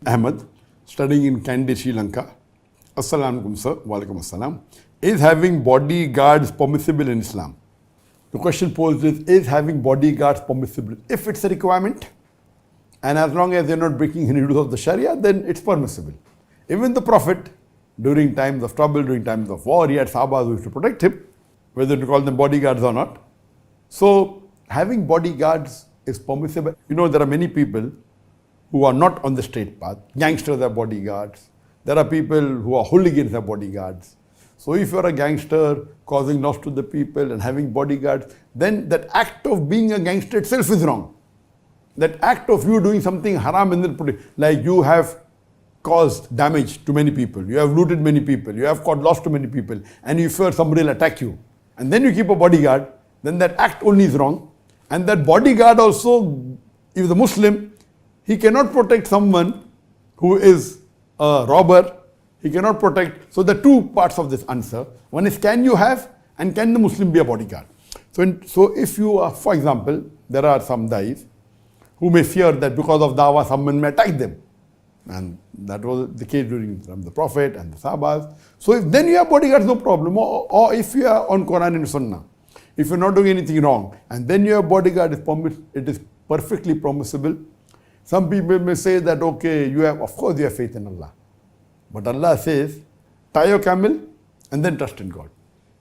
Ahmed, studying in Kandy, Sri Lanka. Assalamu alaikum, sir. Wa alaikum assalam. Is having bodyguards permissible in Islam? The question posed is having bodyguards permissible? If it's a requirement, and as long as they're not breaking any rules of the Sharia, then it's permissible. Even the Prophet, during times of trouble, during times of war, he had Sahabas who used to protect him, whether to call them bodyguards or not. So, having bodyguards is permissible. You know, there are many people who are not on the straight path. Gangsters are bodyguards. There are people who are hooligans are bodyguards. So if you are a gangster causing loss to the people and having bodyguards, then that act of being a gangster itself is wrong. That act of you doing something haram and then like you have caused damage to many people, you have looted many people, you have caused loss to many people, and you fear somebody will attack you, and then you keep a bodyguard, then that act only is wrong. And that bodyguard also, if the Muslim, he cannot protect someone who is a robber. He cannot protect. So the two parts of this answer. One is, can you have, and can the Muslim be a bodyguard? So if you are, for example, there are some dais who may fear that because of dawah someone may attack them. And that was the case during the Prophet and the Sahabas. So if then you have bodyguards, no problem. Or if you are on Quran and Sunnah, if you're not doing anything wrong, and then you have bodyguard, it is perfectly permissible. Some people may say that, okay, of course you have faith in Allah. But Allah says, tie your camel and then trust in God.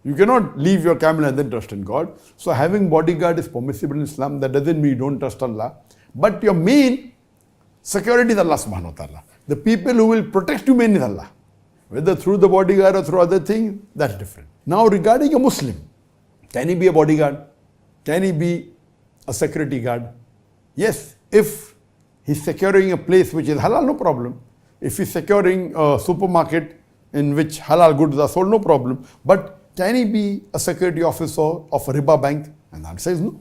You cannot leave your camel and then trust in God. So having bodyguard is permissible in Islam. That doesn't mean you don't trust Allah. But your main security is Allah subhanahu wa ta'ala. The people who will protect you main is Allah. Whether through the bodyguard or through other things, that's different. Now regarding a Muslim, can he be a bodyguard? Can he be a security guard? Yes, if he's securing a place which is halal, no problem. If he's securing a supermarket in which halal goods are sold, no problem. But can he be a security officer of a riba bank? And the answer is no.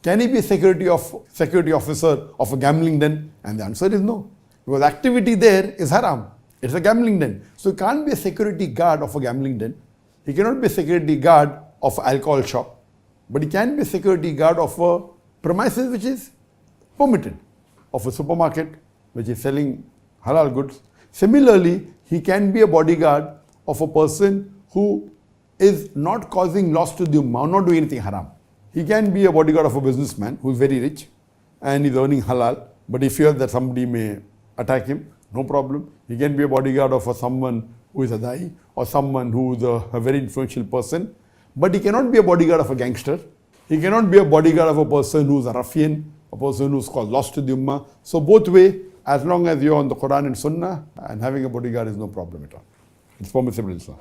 Can he be a security officer of a gambling den? And the answer is no. Because activity there is haram. It's a gambling den. So he can't be a security guard of a gambling den. He cannot be a security guard of an alcohol shop. But he can be a security guard of a premises which is permitted, of a supermarket which is selling halal goods. Similarly, he can be a bodyguard of a person who is not causing loss to the ummah, not doing anything haram. He can be a bodyguard of a businessman who is very rich and is earning halal, but he fears that somebody may attack him, no problem. He can be a bodyguard of someone who is a da'i or someone who is a very influential person, but he cannot be a bodyguard of a gangster. He cannot be a bodyguard of a person who is a ruffian, a person who is caused loss to the ummah. So both way, as long as you're on the Quran and Sunnah, and having a bodyguard is no problem at all. It's permissible in Islam.